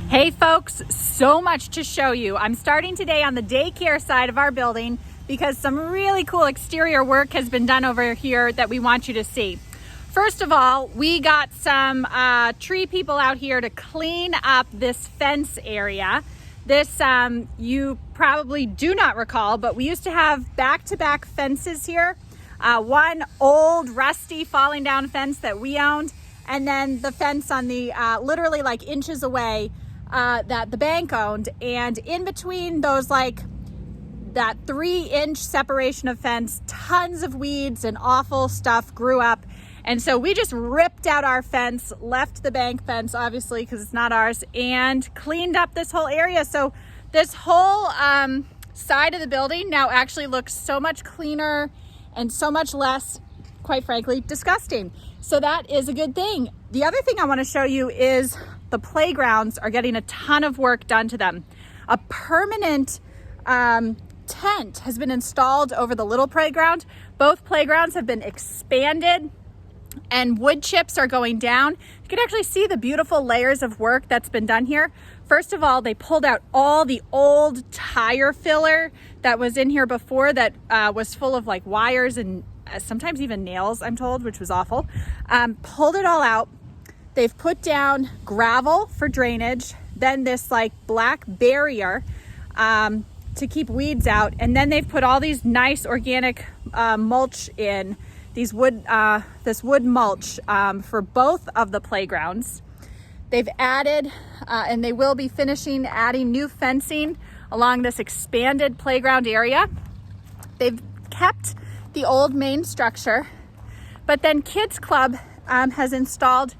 Hey folks, so much to show you. I'm starting today on the daycare side of our building because some really cool exterior work has been done over here that we want you to see. First of all, we got some tree people out here to clean up this fence area. This, you probably do not recall, but we used to have back-to-back fences here. One old, rusty, falling down fence that we owned, and then the fence on the literally like inches away that the bank owned. And in between those, like that 3-inch separation of fence, tons of weeds and awful stuff grew up. And so we just ripped out our fence, left the bank fence, obviously, because it's not ours, and cleaned up this whole area. So this whole side of the building now actually looks so much cleaner and so much less, quite frankly, disgusting. So that is a good thing. The other thing I want to show you is the playgrounds are getting a ton of work done to them. A permanent tent has been installed over the little playground. Both playgrounds have been expanded and wood chips are going down. You can actually see the beautiful layers of work that's been done here. First of all, they pulled out all the old tire filler that was in here before that was full of like wires and sometimes even nails, I'm told, which was awful. Pulled it all out. They've put down gravel for drainage, then this like black barrier to keep weeds out. And then they've put all these nice organic mulch in, this wood mulch for both of the playgrounds. They've added, and they will be finishing adding new fencing along this expanded playground area. They've kept the old main structure, but then Kids Club has installed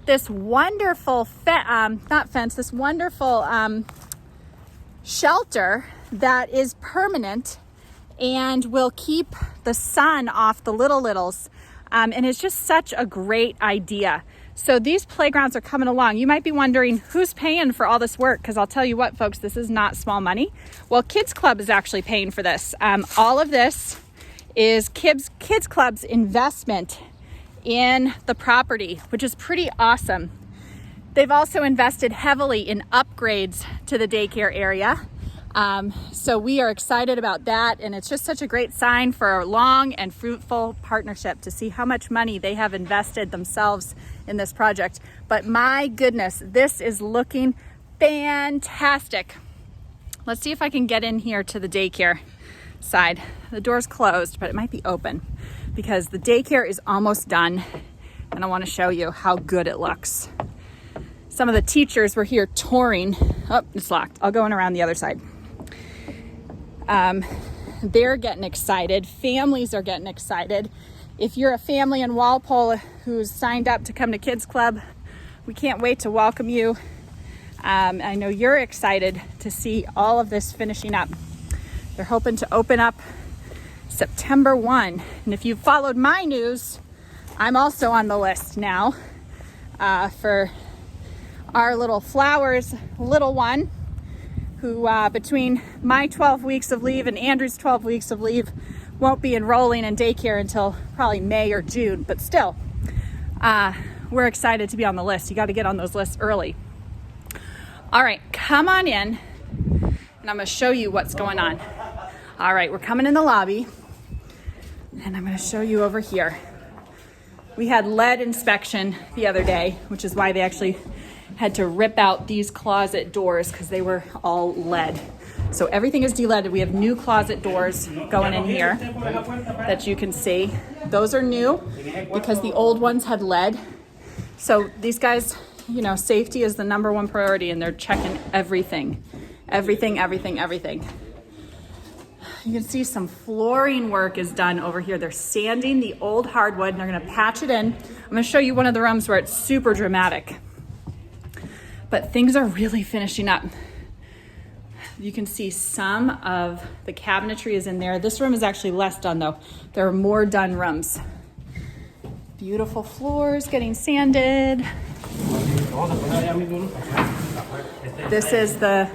this wonderful, this wonderful shelter that is permanent and will keep the sun off the littles. And it's just such a great idea. So these playgrounds are coming along. You might be wondering who's paying for all this work, because I'll tell you what, folks, this is not small money. Well, Kids Club is actually paying for this. All of this is Kids Club's investment in the property, which is pretty awesome. They've also invested heavily in upgrades to the daycare area. So we are excited about that, and it's just such a great sign for a long and fruitful partnership to see how much money they have invested themselves in this project. But my goodness, this is looking fantastic. Let's see if I can get in here to the daycare side. The door's closed, but it might be open because the daycare is almost done, and I want to show you how good it looks. Some of the teachers were here touring. Oh, it's locked. I'll go in around the other side. They're getting excited. Families are getting excited. If you're a family in Walpole who's signed up to come to Kids Club, we can't wait to welcome you. I know you're excited to see all of this finishing up. They're hoping to open up September 1. And if you've followed my news, I'm also on the list now for our little Flowers little one, who between my 12 weeks of leave and Andrew's 12 weeks of leave won't be enrolling in daycare until probably May or June, but still, we're excited to be on the list. You got to get on those lists early. All right, come on in, and I'm going to show you what's going on. All right, we're coming in the lobby, and I'm going to show you over here. We had lead inspection the other day, which is why they actually had to rip out these closet doors because they were all lead. So everything is de-leaded. We have new closet doors going in here that you can see. Those are new because the old ones had lead. So these guys, you know, safety is the number one priority, and they're checking everything. Everything. You can see some flooring work is done over here. They're sanding the old hardwood and they're gonna patch it in. I'm gonna show you one of the rooms where it's super dramatic. But things are really finishing up. You can see some of the cabinetry is in there. This room is actually less done though. There are more done rooms. Beautiful floors getting sanded. This is the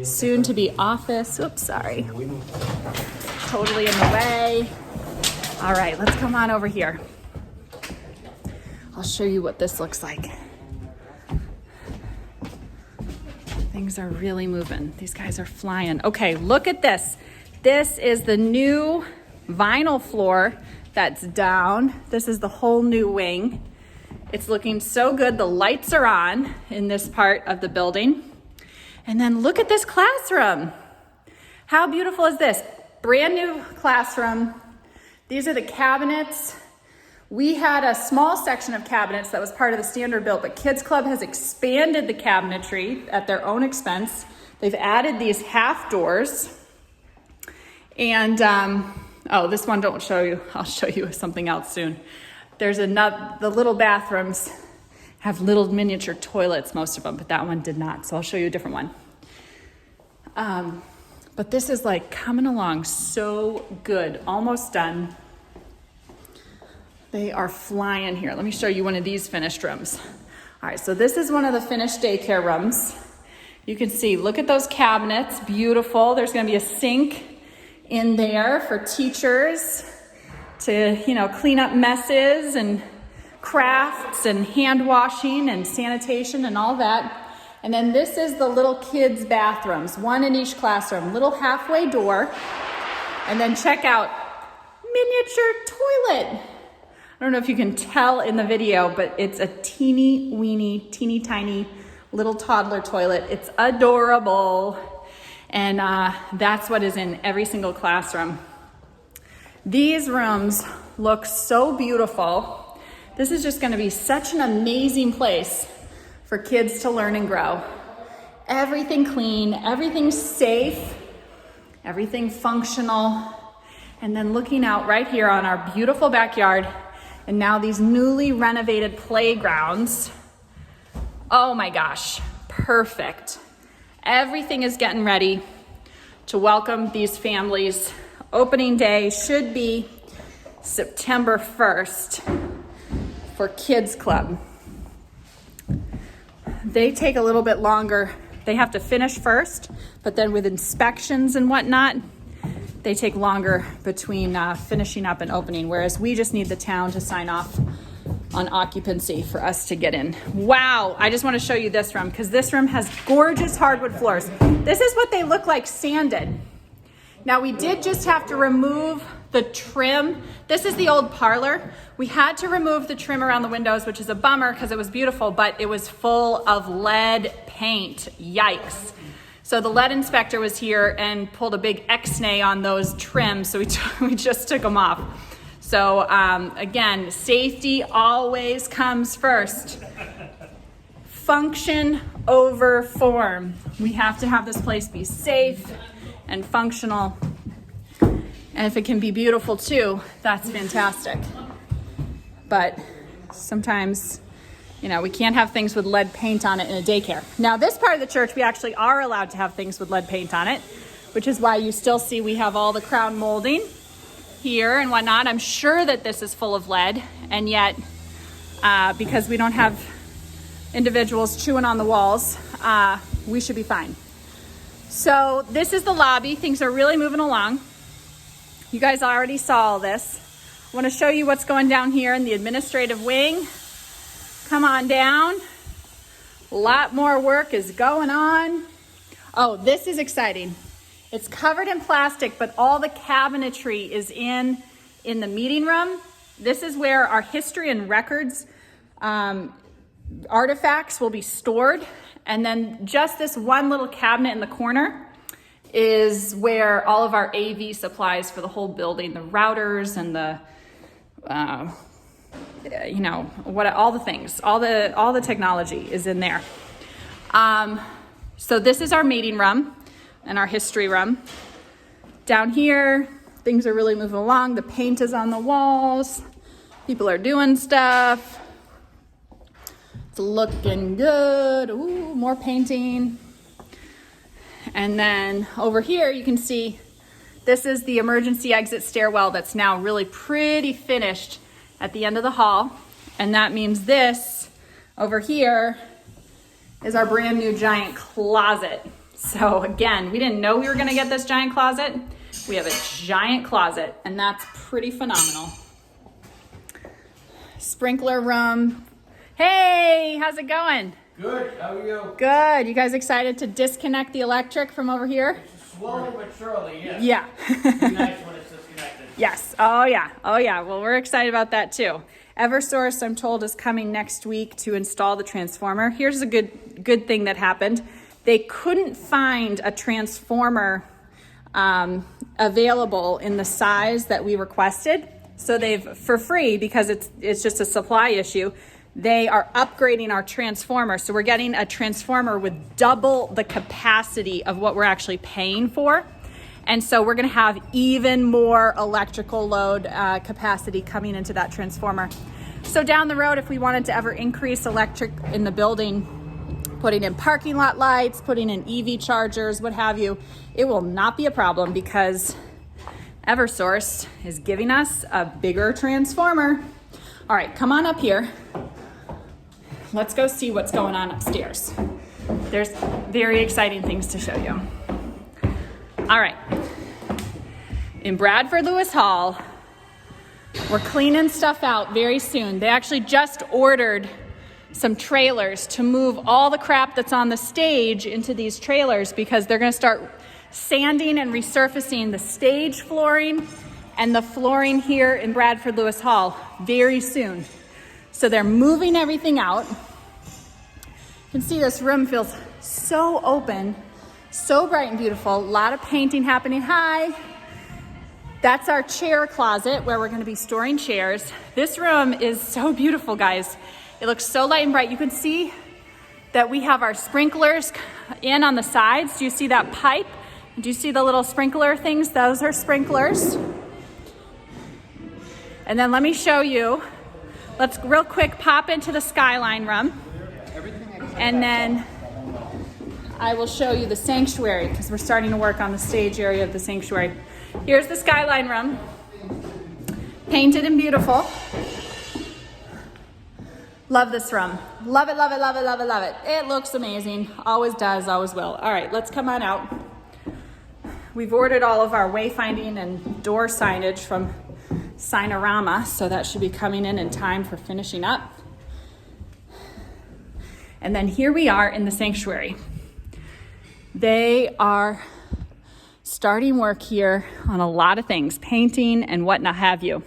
soon to be office. Oops, sorry. Totally in the way. All right, let's come on over here. I'll show you what this looks like. Things are really moving. These guys are flying. Okay, look at this. This is the new vinyl floor that's down. This is the whole new wing. It's looking so good. The lights are on in this part of the building. And then look at this classroom. How beautiful is this? Brand new classroom. These are the cabinets. We had a small section of cabinets that was part of the standard built, but Kids Club has expanded the cabinetry at their own expense. They've added these half doors. And, oh, this one don't show you. I'll show you something else soon. There's another, the little bathrooms have little miniature toilets, most of them, but that one did not. So I'll show you a different one. But this is like coming along so good, almost done. They are flying here. Let me show you one of these finished rooms. All right, so this is one of the finished daycare rooms. You can see, look at those cabinets, beautiful. There's gonna be a sink in there for teachers to, clean up messes and crafts and hand washing and sanitation and all that. And then this is the little kids' bathrooms, one in each classroom, little halfway door. And then check out miniature toilet. I don't know if you can tell in the video, but it's a teeny weeny, teeny tiny little toddler toilet. It's adorable. And that's what is in every single classroom. These rooms look so beautiful. This is just gonna be such an amazing place for kids to learn and grow. Everything clean, everything safe, everything functional. And then looking out right here on our beautiful backyard, and now these newly renovated playgrounds. Oh my gosh, perfect. Everything is getting ready to welcome these families. Opening day should be September 1st for Kids Club. They take a little bit longer. They have to finish first, but then with inspections and whatnot, they take longer between finishing up and opening, whereas we just need the town to sign off on occupancy for us to get in. Wow, I just want to show you this room because this room has gorgeous hardwood floors. This is what they look like sanded. Now we did just have to remove the trim. This is the old parlor. We had to remove the trim around the windows, which is a bummer because it was beautiful, but it was full of lead paint. Yikes. So the lead inspector was here and pulled a big X-nay on those trims, so we just took them off. So again, safety always comes first. Function over form. We have to have this place be safe and functional. And if it can be beautiful too, that's fantastic. But sometimes, we can't have things with lead paint on it in a daycare. Now, this part of the church, we actually are allowed to have things with lead paint on it, which is why you still see we have all the crown molding here and whatnot. I'm sure that this is full of lead, and yet, because we don't have individuals chewing on the walls, we should be fine. So this is the lobby. Things are really moving along. You guys already saw all this. I want to show you what's going down here in the administrative wing. Come on down. A lot more work is going on. Oh, this is exciting. It's covered in plastic, but all the cabinetry is in the meeting room. This is where our history and records artifacts will be stored. And then just this one little cabinet in the corner is where all of our AV supplies for the whole building, the routers and the all the things, all the technology is in there. So this is our meeting room and our history room. Down here, things are really moving along. The paint is on the walls. People are doing stuff. It's looking good. Ooh, more painting. And then over here, you can see this is the emergency exit stairwell that's now really pretty finished at the end of the hall. And that means this over here is our brand new giant closet. So again, we didn't know we were gonna get this giant closet. We have a giant closet, and that's pretty phenomenal. Sprinkler room. Hey, how's it going? Good, how are you? Good. You guys excited to disconnect the electric from over here? Slowly but surely, yes. Yeah. Be nice when it's disconnected. Yes. Oh yeah. Oh yeah. Well, we're excited about that too. Eversource, I'm told, is coming next week to install the transformer. Here's a good thing that happened. They couldn't find a transformer available in the size that we requested. So they've, for free, because it's just a supply issue, they are upgrading our transformer. So we're getting a transformer with double the capacity of what we're actually paying for. And so we're gonna have even more electrical load capacity coming into that transformer. So down the road, if we wanted to ever increase electric in the building, putting in parking lot lights, putting in EV chargers, what have you, it will not be a problem because Eversource is giving us a bigger transformer. All right, come on up here. Let's go see what's going on upstairs. There's very exciting things to show you. All right, in Bradford Lewis Hall, we're cleaning stuff out very soon. They actually just ordered some trailers to move all the crap that's on the stage into these trailers because they're gonna start sanding and resurfacing the stage flooring and the flooring here in Bradford Lewis Hall very soon. So they're moving everything out. You can see this room feels so open, so bright and beautiful. A lot of painting happening. Hi. That's our chair closet where we're gonna be storing chairs. This room is so beautiful, guys. It looks so light and bright. You can see that we have our sprinklers in on the sides. Do you see that pipe? Do you see the little sprinkler things? Those are sprinklers. And then let me show you. Let's real quick pop into the skyline room. And then I will show you the sanctuary because we're starting to work on the stage area of the sanctuary. Here's the skyline room. Painted and beautiful. Love this room. Love it, love it, love it, love it, love it. It looks amazing. Always does, always will. All right, let's come on out. We've ordered all of our wayfinding and door signage from Signorama, so that should be coming in time for finishing up. And then here we are in the sanctuary. They are starting work here on a lot of things, painting and whatnot have you.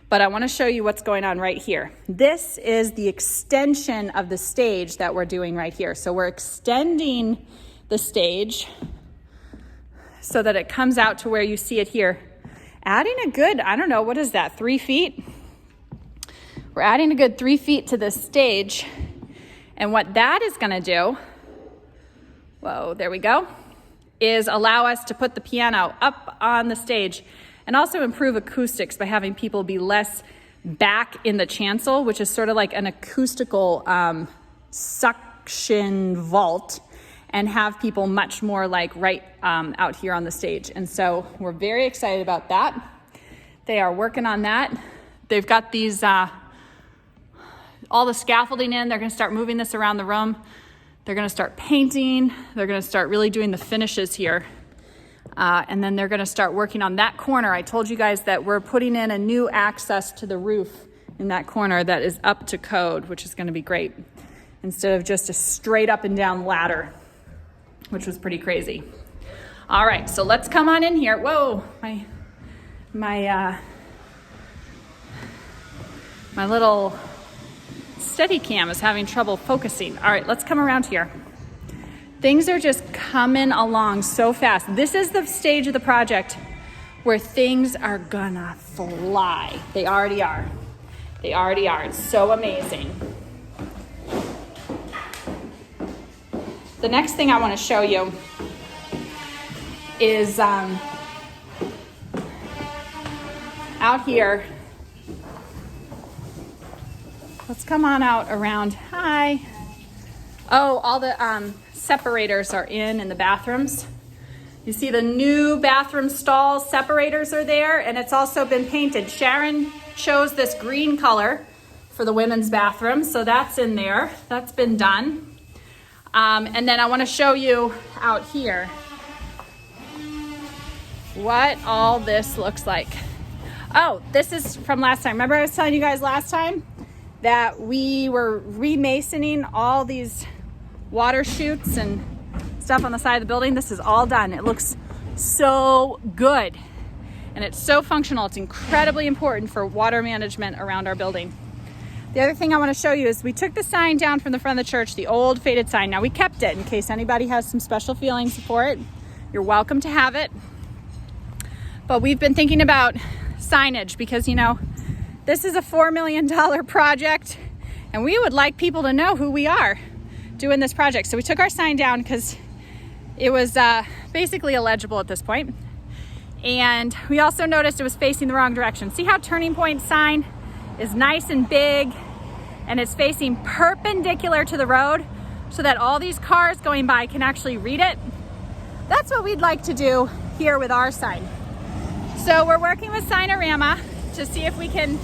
But I want to show you what's going on right here. This is the extension of the stage that we're doing right here. So we're extending the stage so that it comes out to where you see it here. Adding a good, I don't know, what is that, 3 feet? We're adding a good 3 feet to this stage. And what that is gonna do, whoa, there we go, is allow us to put the piano up on the stage and also improve acoustics by having people be less back in the chancel, which is sort of like an acoustical suction vault, and have people much more like right out here on the stage. And so we're very excited about that. They are working on that. They've got these, all the scaffolding in. They're gonna start moving this around the room. They're gonna start painting. They're gonna start really doing the finishes here. And then they're gonna start working on that corner. I told you guys that we're putting in a new access to the roof in that corner that is up to code, which is gonna be great, instead of just a straight up and down ladder, which was pretty crazy. All right, so let's come on in here. Whoa, my little Steadicam is having trouble focusing. All right, let's come around here. Things are just coming along so fast. This is the stage of the project where things are gonna fly. They already are. They already are. It's so amazing. The next thing I want to show you is out here. Let's come on out around. Hi. Oh, all the separators are in the bathrooms. You see the new bathroom stall separators are there, and it's also been painted. Sharon chose this green color for the women's bathroom, so that's in there. That's been done. And then I want to show you out here what all this looks like. Oh, this is from last time. Remember I was telling you guys last time that we were remasoning all these water chutes and stuff on the side of the building. This is all done. It looks so good and it's so functional. It's incredibly important for water management around our building. The other thing I want to show you is we took the sign down from the front of the church, the old faded sign. Now we kept it in case anybody has some special feelings for it. You're welcome to have it. But we've been thinking about signage because, you know, this is a $4 million project and we would like people to know who we are doing this project. So we took our sign down because it was basically illegible at this point. And we also noticed it was facing the wrong direction. See how Turning Point sign is nice and big and it's facing perpendicular to the road so that all these cars going by can actually read it? That's what we'd like to do here with our sign. So we're working with Signorama to see if we can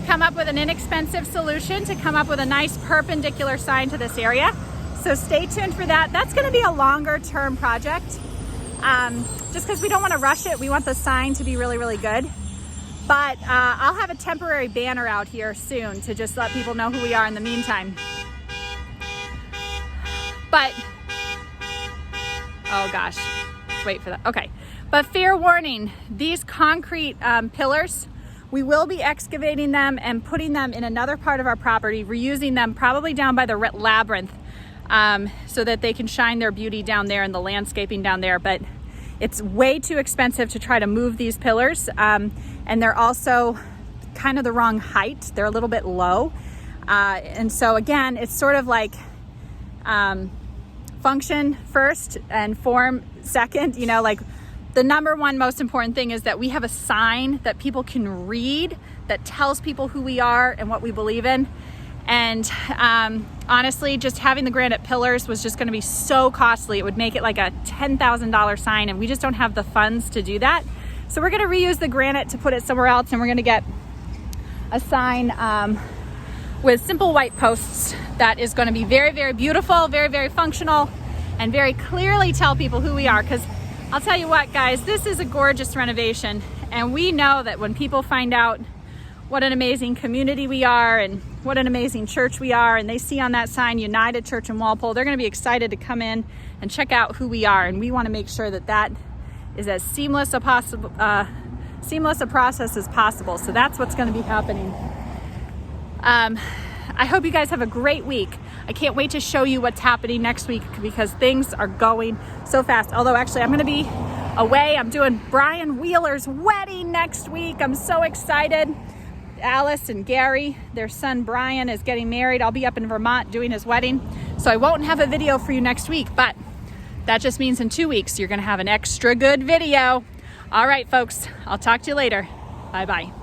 come up with an inexpensive solution to come up with a nice perpendicular sign to this area. So stay tuned for that. That's going to be a longer term project. Just because we don't want to rush it. We want the sign to be really, really good. But I'll have a temporary banner out here soon to just let people know who we are in the meantime. But, oh gosh, let's wait for that. Okay, but fair warning, these concrete pillars, we will be excavating them and putting them in another part of our property, reusing them probably down by the labyrinth so that they can shine their beauty down there and the landscaping down there. But it's way too expensive to try to move these pillars. And they're also kind of the wrong height. They're a little bit low. And so again, it's sort of like function first and form second. You know, like the number one most important thing is that we have a sign that people can read that tells people who we are and what we believe in. And honestly, just having the granite pillars was just going to be so costly. It would make it like a $10,000 sign, and we just don't have the funds to do that. So we're going to reuse the granite to put it somewhere else, and we're going to get a sign with simple white posts that is going to be very, very beautiful, very, very functional, and very clearly tell people who we are. Because I'll tell you what, guys, this is a gorgeous renovation, and we know that when people find out what an amazing community we are and what an amazing church we are, and they see on that sign United Church in Walpole, they're going to be excited to come in and check out who we are. And we want to make sure that that is as seamless a process as possible. So that's what's going to be happening. I hope you guys have a great week. I can't wait to show you what's happening next week because things are going so fast. Although actually I'm going to be away. I'm doing Brian Wheeler's wedding next week. I'm so excited. Alice and Gary, their son Brian, is getting married. I'll be up in Vermont doing his wedding. So I won't have a video for you next week, but that just means in 2 weeks, you're going to have an extra good video. All right, folks, I'll talk to you later. Bye-bye.